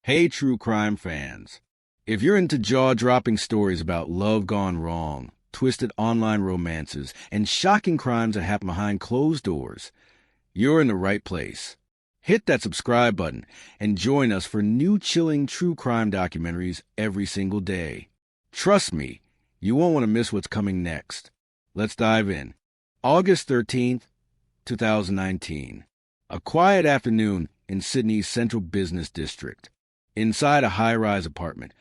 Hey, true crime fans. If you're into jaw-dropping stories about love gone wrong, twisted online romances, and shocking crimes that happen behind closed doors, you're in the right place. Hit that subscribe button and join us for new chilling true crime documentaries every single day. Trust me, you won't want to miss what's coming next. Let's dive in. August 13th, 2019. A quiet afternoon in Sydney's central business district. Inside a high-rise apartment,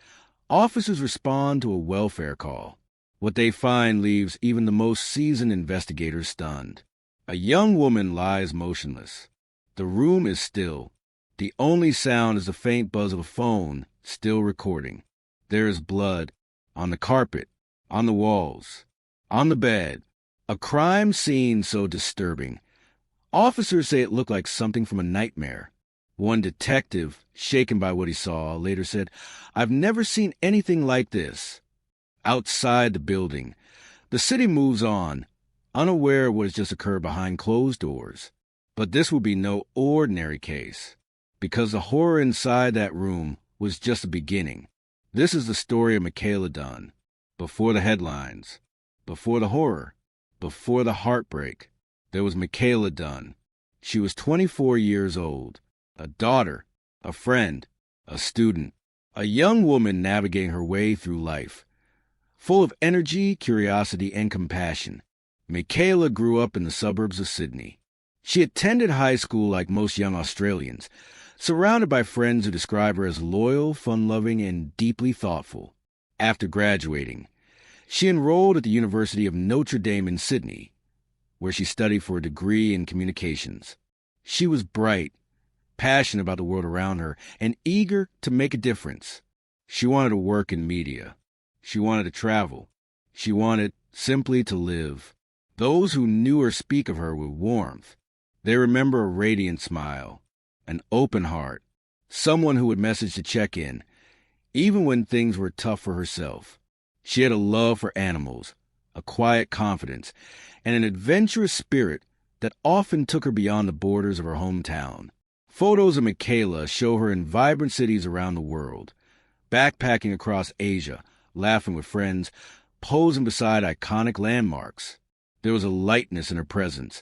officers respond to a welfare call. What they find leaves even the most seasoned investigators stunned. A young woman lies motionless. The room is still. The only sound is the faint buzz of a phone still recording. There is blood on the carpet, on the walls, on the bed. A crime scene so disturbing. Officers say it looked like something from a nightmare. One detective, shaken by what he saw, later said, "I've never seen anything like this." Outside the building, the city moves on, unaware of what has just occurred behind closed doors. But this will be no ordinary case, because the horror inside that room was just the beginning. This is the story of Michaela Dunn. Before the headlines, before the horror, before the heartbreak, there was Michaela Dunn. She was 24 years old. A daughter, a friend, a student, a young woman navigating her way through life. Full of energy, curiosity, and compassion, Michaela grew up in the suburbs of Sydney. She attended high school like most young Australians, surrounded by friends who describe her as loyal, fun-loving, and deeply thoughtful. After graduating, she enrolled at the University of Notre Dame in Sydney, where she studied for a degree in communications. She was bright, passionate about the world around her, and eager to make a difference. She wanted to work in media. She wanted to travel. She wanted simply to live. Those who knew her speak of her with warmth. They remember a radiant smile, an open heart, someone who would message to check in, even when things were tough for herself. She had a love for animals, a quiet confidence, and an adventurous spirit that often took her beyond the borders of her hometown. Photos of Michaela show her in vibrant cities around the world, backpacking across Asia, laughing with friends, posing beside iconic landmarks. There was a lightness in her presence,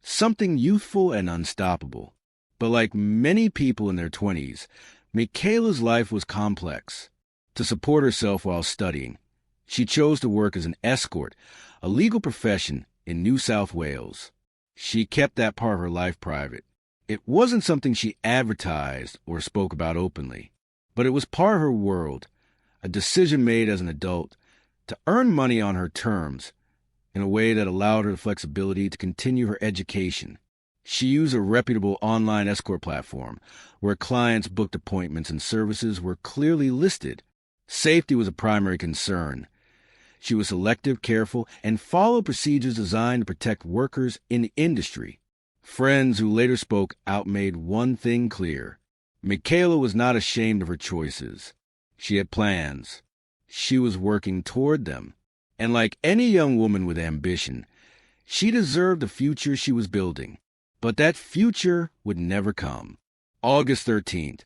something youthful and unstoppable. But like many people in their 20s, Michaela's life was complex. To support herself while studying, she chose to work as an escort, a legal profession in New South Wales. She kept that part of her life private. It wasn't something she advertised or spoke about openly, but it was part of her world, a decision made as an adult to earn money on her terms in a way that allowed her the flexibility to continue her education. She used a reputable online escort platform where clients booked appointments and services were clearly listed. Safety was a primary concern. She was selective, careful, and followed procedures designed to protect workers in the industry. Friends who later spoke out made one thing clear. Michaela was not ashamed of her choices. She had plans. She was working toward them. And like any young woman with ambition, she deserved the future she was building. But that future would never come. August 13th,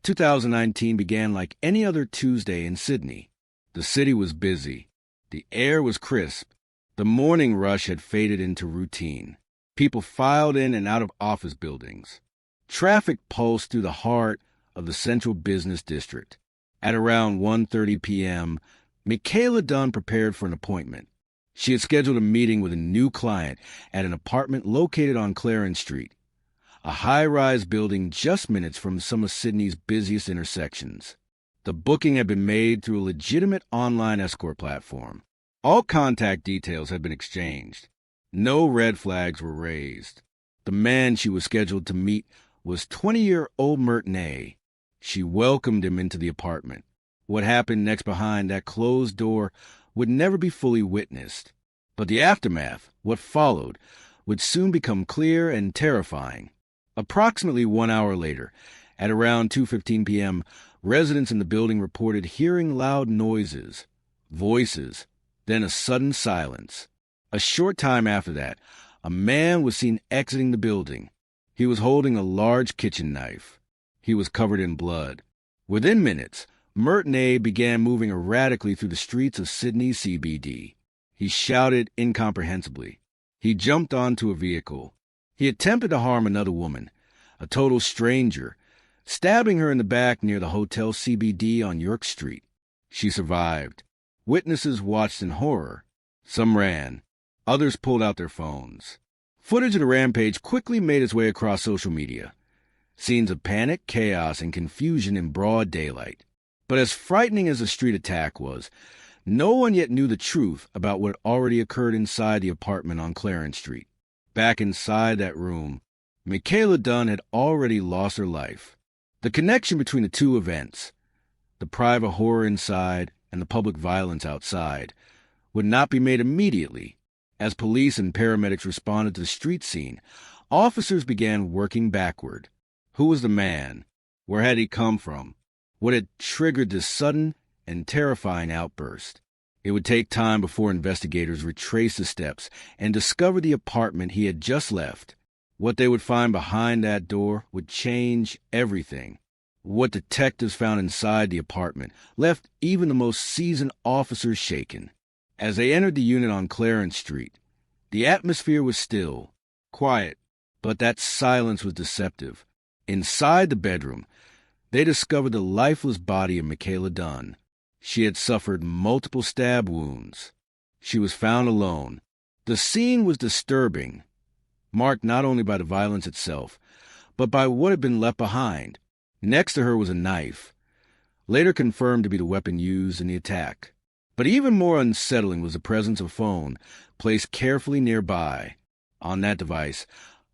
2019 began like any other Tuesday in Sydney. The city was busy. The air was crisp. The morning rush had faded into routine. People filed in and out of office buildings. Traffic pulsed through the heart of the central business district. At around 1:30 p.m., Michaela Dunn prepared for an appointment. She had scheduled a meeting with a new client at an apartment located on Clarence Street, a high-rise building just minutes from some of Sydney's busiest intersections. The booking had been made through a legitimate online escort platform. All contact details had been exchanged. No red flags were raised. The man she was scheduled to meet was 20-year-old Mertney. She welcomed him into the apartment. What happened next behind that closed door would never be fully witnessed. But the aftermath, what followed, would soon become clear and terrifying. Approximately 1 hour later, at around 2:15 p.m., residents in the building reported hearing loud noises, voices, then a sudden silence. A short time after that, a man was seen exiting the building. He was holding a large kitchen knife. He was covered in blood. Within minutes, Myrtney began moving erratically through the streets of Sydney's CBD. He shouted incomprehensibly. He jumped onto a vehicle. He attempted to harm another woman, a total stranger, stabbing her in the back near the Hotel CBD on York Street. She survived. Witnesses watched in horror. Some ran. Others pulled out their phones. Footage of the rampage quickly made its way across social media. Scenes of panic, chaos, and confusion in broad daylight. But as frightening as the street attack was, no one yet knew the truth about what already occurred inside the apartment on Clarence Street. Back inside that room, Michaela Dunn had already lost her life. The connection between the two events, the private horror inside and the public violence outside, would not be made immediately. As police and paramedics responded to the street scene, officers began working backward. Who was the man? Where had he come from? What had triggered this sudden and terrifying outburst? It would take time before investigators retraced the steps and discovered the apartment he had just left. What they would find behind that door would change everything. What detectives found inside the apartment left even the most seasoned officers shaken. As they entered the unit on Clarence Street, the atmosphere was still, quiet, but that silence was deceptive. Inside the bedroom, they discovered the lifeless body of Michaela Dunn. She had suffered multiple stab wounds. She was found alone. The scene was disturbing, marked not only by the violence itself, but by what had been left behind. Next to her was a knife, later confirmed to be the weapon used in the attack. But even more unsettling was the presence of a phone placed carefully nearby. On that device,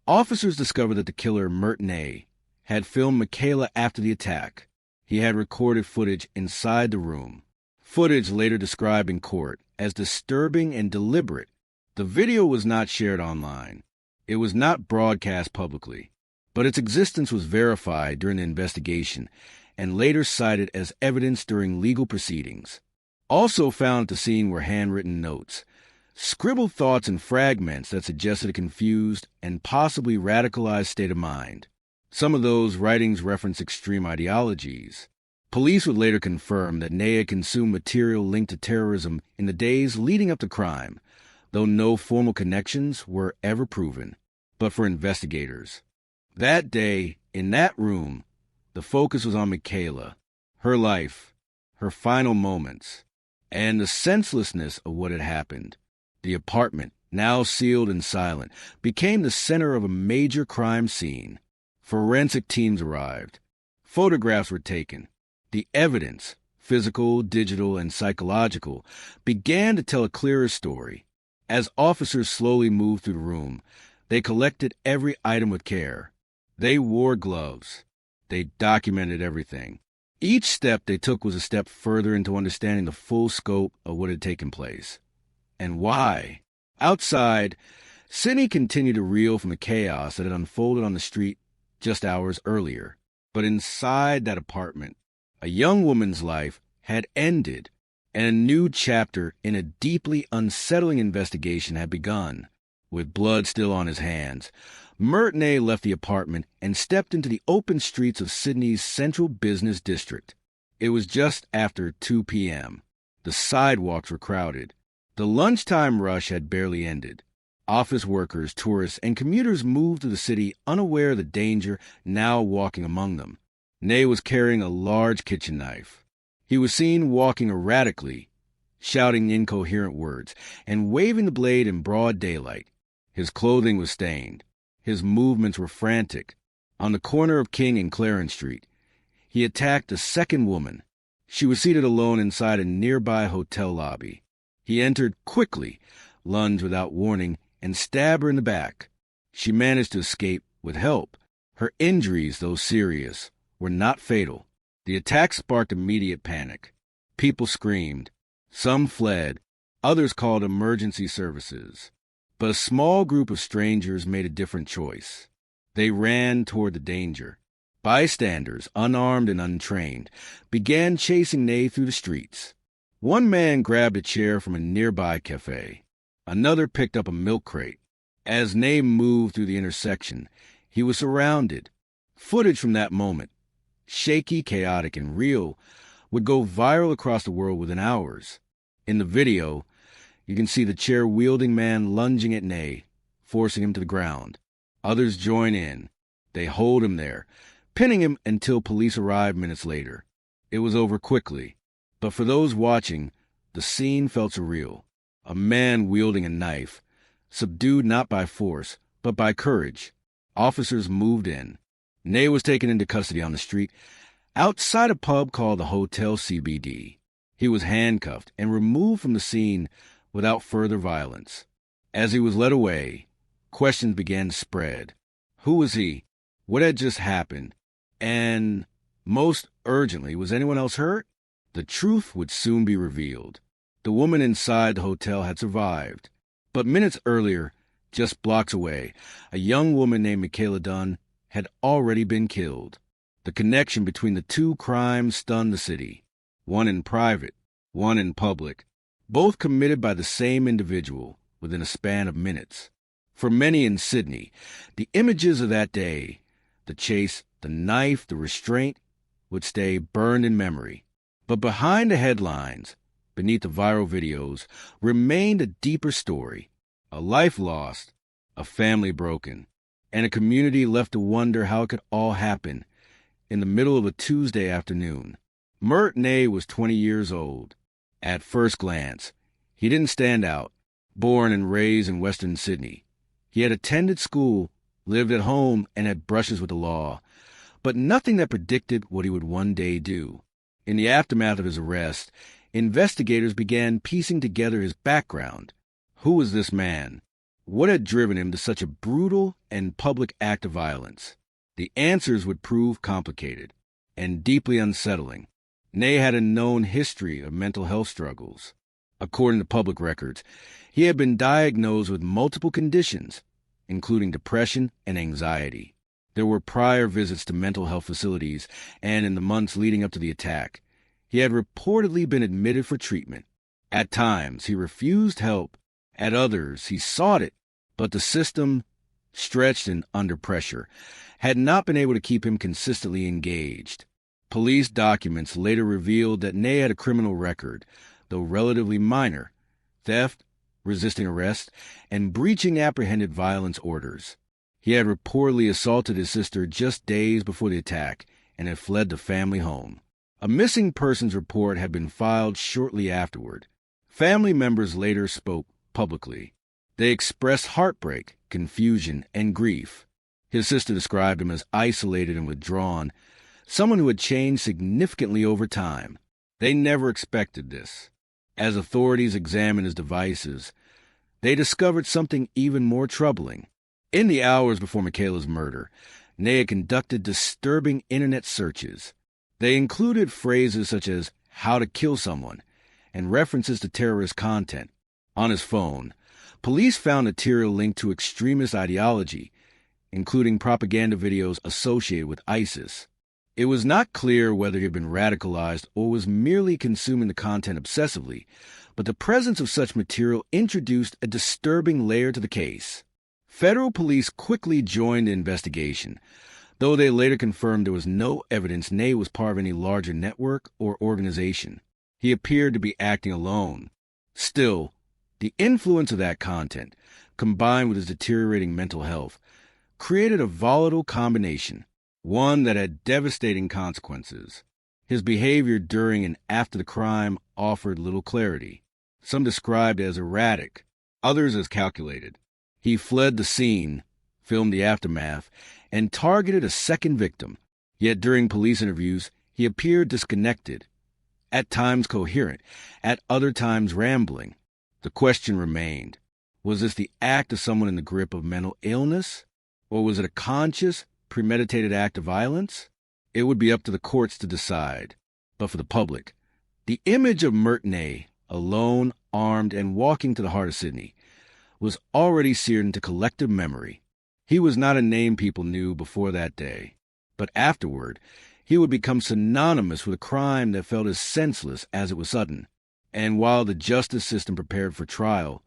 officers discovered that the killer, Myrtney, had filmed Michaela after the attack. He had recorded footage inside the room, footage later described in court as disturbing and deliberate. The video was not shared online. It was not broadcast publicly, but its existence was verified during the investigation and later cited as evidence during legal proceedings. Also found at the scene were handwritten notes, scribbled thoughts and fragments that suggested a confused and possibly radicalized state of mind. Some of those writings referenced extreme ideologies. Police would later confirm that Ney had consumed material linked to terrorism in the days leading up to crime, though no formal connections were ever proven. But for investigators, that day, in that room, the focus was on Michaela, her life, her final moments, and the senselessness of what had happened. The apartment, now sealed and silent, became the center of a major crime scene. Forensic teams arrived. Photographs were taken. The evidence, physical, digital, and psychological, began to tell a clearer story. As officers slowly moved through the room, they collected every item with care. They wore gloves. They documented everything. Each step they took was a step further into understanding the full scope of what had taken place. And why? Outside, Sydney continued to reel from the chaos that had unfolded on the street just hours earlier. But inside that apartment, a young woman's life had ended, and a new chapter in a deeply unsettling investigation had begun. With blood still on his hands, Myrtney left the apartment and stepped into the open streets of Sydney's central business district. It was just after 2 p.m. The sidewalks were crowded. The lunchtime rush had barely ended. Office workers, tourists, and commuters moved to the city unaware of the danger now walking among them. Ney was carrying a large kitchen knife. He was seen walking erratically, shouting incoherent words, and waving the blade in broad daylight. His clothing was stained. His movements were frantic. On the corner of King and Clarence Street, he attacked a second woman. She was seated alone inside a nearby hotel lobby. He entered quickly, lunged without warning, and stabbed her in the back. She managed to escape with help. Her injuries, though serious, were not fatal. The attack sparked immediate panic. People screamed. Some fled. Others called emergency services. But a small group of strangers made a different choice. They ran toward the danger. Bystanders, unarmed and untrained, began chasing Ney through the streets. One man grabbed a chair from a nearby cafe. Another picked up a milk crate. As Ney moved through the intersection, he was surrounded. Footage from that moment shaky, chaotic, and real, would go viral across the world within hours. In the video, you can see the chair-wielding man lunging at Ney, forcing him to the ground. Others join in. They hold him there, pinning him until police arrive minutes later. It was over quickly, but for those watching, the scene felt surreal. A man wielding a knife, subdued not by force, but by courage. Officers moved in. Ney was taken into custody on the street, outside a pub called the Hotel CBD. He was handcuffed and removed from the scene without further violence. As he was led away, questions began to spread. Who was he? What had just happened? And, most urgently, was anyone else hurt? The truth would soon be revealed. The woman inside the hotel had survived. But minutes earlier, just blocks away, a young woman named Michaela Dunn had already been killed. The connection between the two crimes stunned the city. One in private, one in public, both committed by the same individual within a span of minutes. For many in Sydney, the images of that day, the chase, the knife, the restraint, would stay burned in memory. But behind the headlines, beneath the viral videos, remained a deeper story. A life lost, a family broken, and a community left to wonder how it could all happen in the middle of a Tuesday afternoon. Mert Ney was 20 years old. At first glance, he didn't stand out. Born and raised in Western Sydney, he had attended school, lived at home, and had brushes with the law, but nothing that predicted what he would one day do. In the aftermath of his arrest, investigators began piecing together his background. Who was this man? What had driven him to such a brutal and public act of violence? The answers would prove complicated and deeply unsettling. Ney had a known history of mental health struggles. According to public records, he had been diagnosed with multiple conditions, including depression and anxiety. There were prior visits to mental health facilities, and in the months leading up to the attack, he had reportedly been admitted for treatment. At times, he refused help. At others, he sought it, but the system, stretched and under pressure, had not been able to keep him consistently engaged. Police documents later revealed that Ney had a criminal record, though relatively minor: theft, resisting arrest, and breaching apprehended violence orders. He had reportedly assaulted his sister just days before the attack and had fled the family home. A missing persons report had been filed shortly afterward. Family members later spoke publicly. They expressed heartbreak, confusion, and grief. His sister described him as isolated and withdrawn, someone who had changed significantly over time. They never expected this. As authorities examined his devices, they discovered something even more troubling. In the hours before Michaela's murder, Ney had conducted disturbing internet searches. They included phrases such as "how to kill someone" and references to terrorist content. On his phone, police found material linked to extremist ideology, including propaganda videos associated with ISIS. It was not clear whether he had been radicalized or was merely consuming the content obsessively, but the presence of such material introduced a disturbing layer to the case. Federal police quickly joined the investigation, though they later confirmed there was no evidence Ney was part of any larger network or organization. He appeared to be acting alone. Still, the influence of that content, combined with his deteriorating mental health, created a volatile combination, one that had devastating consequences. His behavior during and after the crime offered little clarity. Some described it as erratic, others as calculated. He fled the scene, filmed the aftermath, and targeted a second victim. Yet during police interviews, he appeared disconnected, at times coherent, at other times rambling. The question remained: was this the act of someone in the grip of mental illness? Or was it a conscious, premeditated act of violence? It would be up to the courts to decide. But for the public, the image of Mert Ney, alone, armed, and walking to the heart of Sydney, was already seared into collective memory. He was not a name people knew before that day, but afterward, he would become synonymous with a crime that felt as senseless as it was sudden. And while the justice system prepared for trial,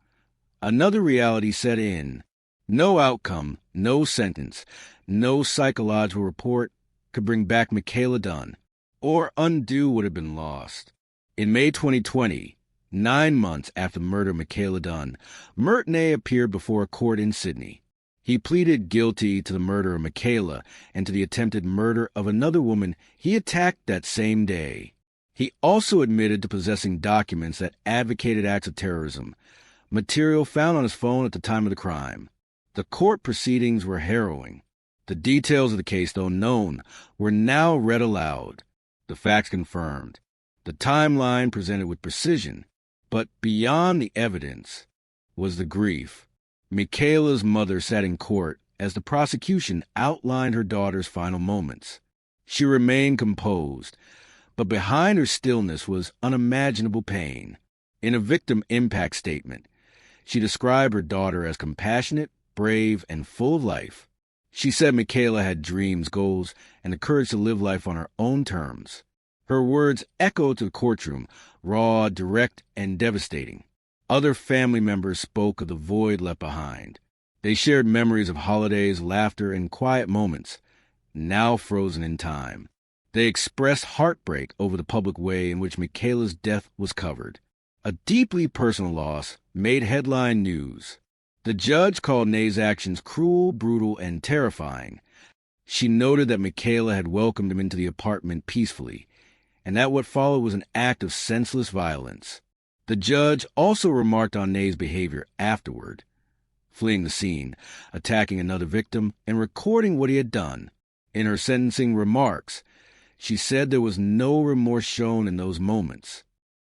another reality set in. No outcome, no sentence, no psychological report, could bring back Michaela Dunn or undo what had been lost. In May 2020, 9 months after the murder of Michaela Dunn, Murtney appeared before a court in Sydney. He pleaded guilty to the murder of Michaela and to the attempted murder of another woman he attacked that same day. He also admitted to possessing documents that advocated acts of terrorism, material found on his phone at the time of the crime. The court proceedings were harrowing. The details of the case, though known, were now read aloud. The facts confirmed. The timeline presented with precision. But beyond the evidence was the grief. Michaela's mother sat in court as the prosecution outlined her daughter's final moments. She remained composed, but behind her stillness was unimaginable pain. In a victim impact statement, she described her daughter as compassionate, brave, and full of life. She said Michaela had dreams, goals, and the courage to live life on her own terms. Her words echoed to the courtroom, raw, direct, and devastating. Other family members spoke of the void left behind. They shared memories of holidays, laughter, and quiet moments, now frozen in time. They expressed heartbreak over the public way in which Michaela's death was covered. A deeply personal loss made headline news. The judge called Nay's actions cruel, brutal, and terrifying. She noted that Michaela had welcomed him into the apartment peacefully, and that what followed was an act of senseless violence. The judge also remarked on Nay's behavior afterward, fleeing the scene, attacking another victim, and recording what he had done. In her sentencing remarks, she said there was no remorse shown in those moments,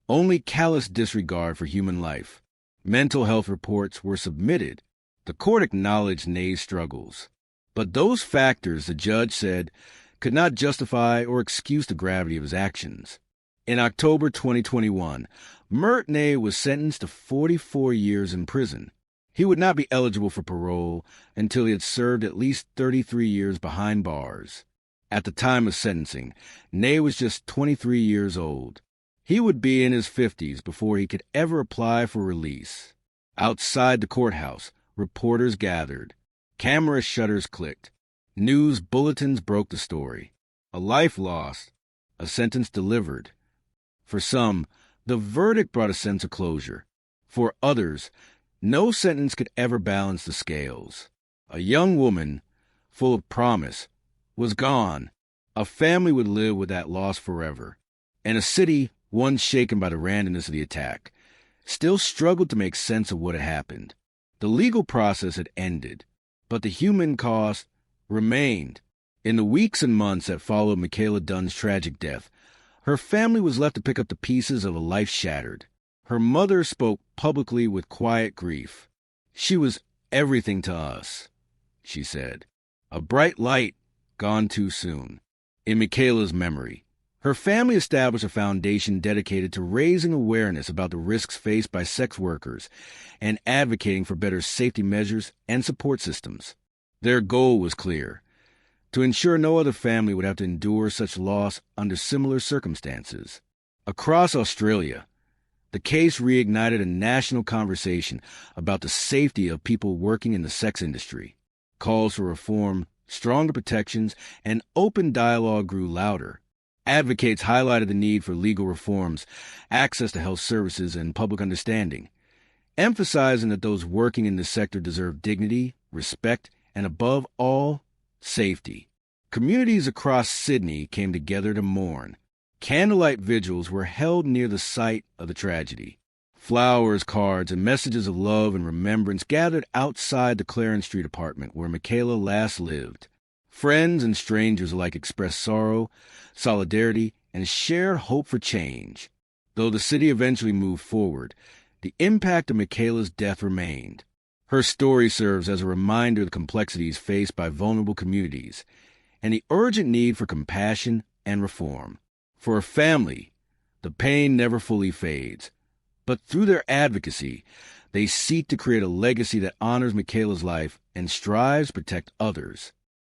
only callous disregard for human life. Mental health reports were submitted. The court acknowledged Nay's struggles. But those factors, the judge said, could not justify or excuse the gravity of his actions. In October 2021, Murtney was sentenced to 44 years in prison. He would not be eligible for parole until he had served at least 33 years behind bars. At the time of sentencing, Nay was just 23 years old. He would be in his 50s before he could ever apply for release. Outside the courthouse, reporters gathered. Camera shutters clicked. News bulletins broke the story. A life lost, a sentence delivered. For some, the verdict brought a sense of closure. For others, no sentence could ever balance the scales. A young woman, full of promise, was gone. A family would live with that loss forever. And a city, once shaken by the randomness of the attack, still struggled to make sense of what had happened. The legal process had ended, but the human cost remained. In the weeks and months that followed Michaela Dunn's tragic death, her family was left to pick up the pieces of a life shattered. Her mother spoke publicly with quiet grief. "She was everything to us," she said. "A bright light gone too soon." In Michaela's memory, her family established a foundation dedicated to raising awareness about the risks faced by sex workers and advocating for better safety measures and support systems. Their goal was clear: to ensure no other family would have to endure such loss under similar circumstances. Across Australia, the case reignited a national conversation about the safety of people working in the sex industry. Calls for reform, stronger protections, and open dialogue grew louder. Advocates highlighted the need for legal reforms, access to health services, and public understanding, emphasizing that those working in this sector deserve dignity, respect, and above all, safety. Communities across Sydney came together to mourn. Candlelight vigils were held near the site of the tragedy. Flowers, cards, and messages of love and remembrance gathered outside the Clarence Street apartment where Michaela last lived. Friends and strangers alike expressed sorrow, solidarity, and shared hope for change. Though the city eventually moved forward, the impact of Michaela's death remained. Her story serves as a reminder of the complexities faced by vulnerable communities and the urgent need for compassion and reform. For her family, the pain never fully fades, but through their advocacy, they seek to create a legacy that honors Michaela's life and strives to protect others.